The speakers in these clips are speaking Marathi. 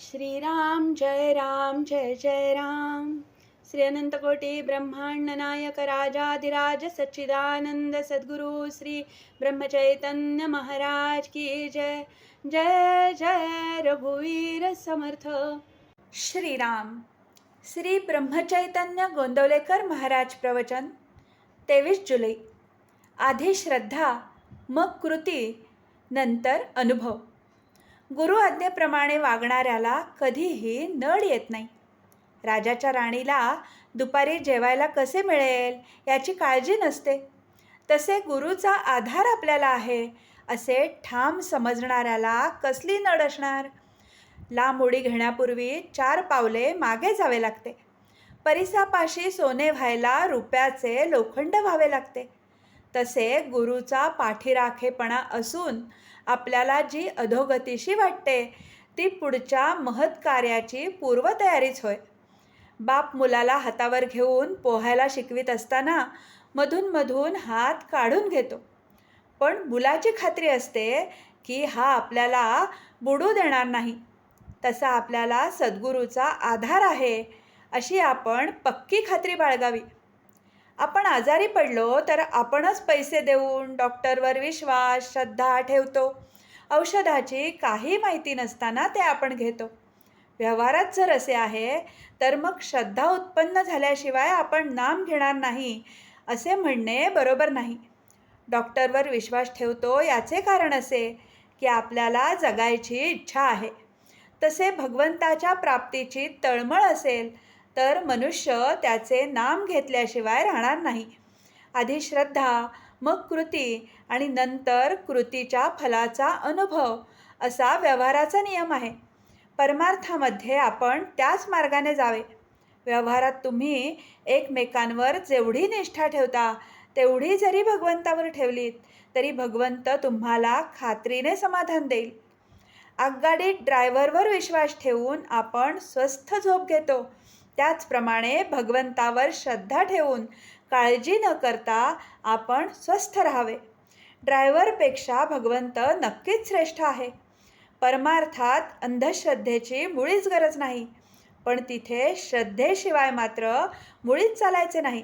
श्रीराम जय जय राम. श्री अनंतकोटी ब्रह्मांड नायक राजाधिराज सच्चिदानंद सद्गुरु श्री ब्रह्मचैतन्य महाराज की जय. जय जय रघुवीर समर्थ. श्रीराम. श्री ब्रह्मचैतन्य गोंदवलेकर महाराज प्रवचन 23 जुलै. आधी श्रद्धा, मग कृती, नंतर अनुभव. गुरु आज्ञेप्रमाणे वागणाऱ्याला कधीही नड येत नाही. राजाच्या राणीला दुपारी जेवायला कसे मिळेल याची काळजी नसते. तसे गुरुचा आधार आपल्याला आहे असे ठाम समजणाऱ्याला कसली नड असणार. लांब उडी घेण्यापूर्वी 4 पावले मागे जावे लागते. परिसापाशी सोने व्हायला रुपयाचे लोखंड व्हावे लागते. तसे गुरुचा पाठीराखेपणा असून आपल्याला जी अधोगतीशी वाटते ती पुढच्या महत्कार्याची पूर्वतयारीच होय. बाप मुलाला हातावर घेऊन पोहायला शिकवित असताना मधून मधून हात काढून घेतो, पण मुलाची खात्री असते की हा आपल्याला बुडू देणार नाही. तसा आपल्याला सद्गुरूचा आधार आहे अशी आपण पक्की खात्री बाळगावी. आपण आजारी पडलो तर आपणच पैसे देऊन डॉक्टरवर विश्वास, श्रद्धा ठेवतो. औषधाची काही माहिती नसताना ते आपण घेतो. व्यवहारात जर असे आहे तर मग श्रद्धा उत्पन्न झाल्याशिवाय आपण नाम घेणार नाही असे म्हणणे बरोबर नाही. डॉक्टरवर विश्वास ठेवतो याचे कारण असे की आपल्याला जगायची इच्छा आहे. तसे भगवंताच्या प्राप्तीची तळमळ असेल तर मनुष्य त्याचे नाम घेतल्याशिवाय राहणार नाही. आधी श्रद्धा, मग कृती आणि नंतर कृतीच्या फलाचा अनुभव असा व्यवहाराचा नियम आहे. परमार्थामध्ये आपण त्याच मार्गाने जावे. व्यवहारात तुम्ही एकमेकांवर जेवढी निष्ठा ठेवता तेवढी जरी भगवंतावर ठेवलीत तरी भगवंत तुम्हाला खात्रीने समाधान देईल. आगगाडीत ड्रायव्हरवर विश्वास ठेवून आपण स्वस्थ झोप घेतो, त्याचप्रमाणे भगवंतावर श्रद्धा ठेवून काळजी न करता आपण स्वस्थ राहावे. ड्रायव्हरपेक्षा भगवंत नक्कीच श्रेष्ठ आहे. परमार्थात अंधश्रद्धेची मुळीच गरज नाही, पण तिथे श्रद्धेशिवाय मात्र मुळीच चालायचे नाही.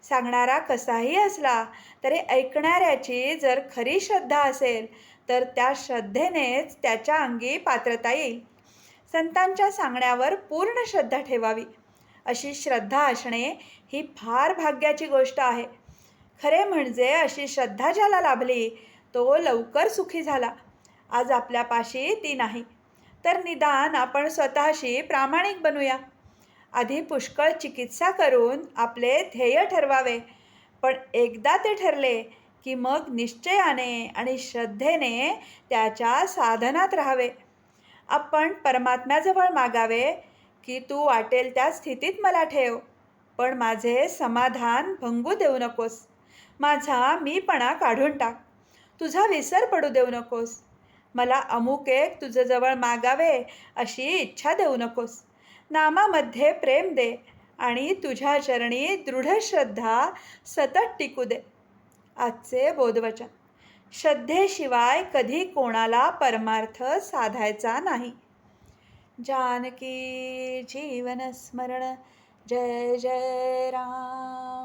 सांगणारा कसाही असला तरी ऐकणाऱ्याची जर खरी श्रद्धा असेल तर त्या श्रद्धेनेच त्याच्या अंगी पात्रता येईल. संतांच्या सांगण्यावर पूर्ण श्रद्धा ठेवावी. अशी श्रद्धा असणे ही फार भाग्याची गोष्ट आहे. खरे म्हणजे अशी श्रद्धा ज्याला लाभली तो लवकर सुखी झाला. आज आपल्यापाशी ती नाही, तर निदान आपण स्वतःशी प्रामाणिक बनूया. आधी पुष्कळ चिकित्सा करून आपले ध्येय ठरवावे, पण एकदा ते ठरले की मग निश्चयाने आणि श्रद्धेने त्याच्या साधनात राहावे. आपण परमात्म्याजवळ मागावे की तू वाटेल त्या स्थितीत मला ठेव, पण माझे समाधान भंगू देऊ नकोस. माझा मीपणा काढून टाक. तुझा विसर पडू देऊ नकोस. मला अमुक एक तुझ्याजवळ मागावे अशी इच्छा देऊ नकोस. नामामध्ये प्रेम दे आणि तुझ्या चरणी दृढ श्रद्धा सतत टिकू दे. आजचे बोधवचन. श्रद्धेशिवाय कधी कोणाला परमार्थ साधायचा नाही. जानकी जीवन स्मरण. जय जय राम.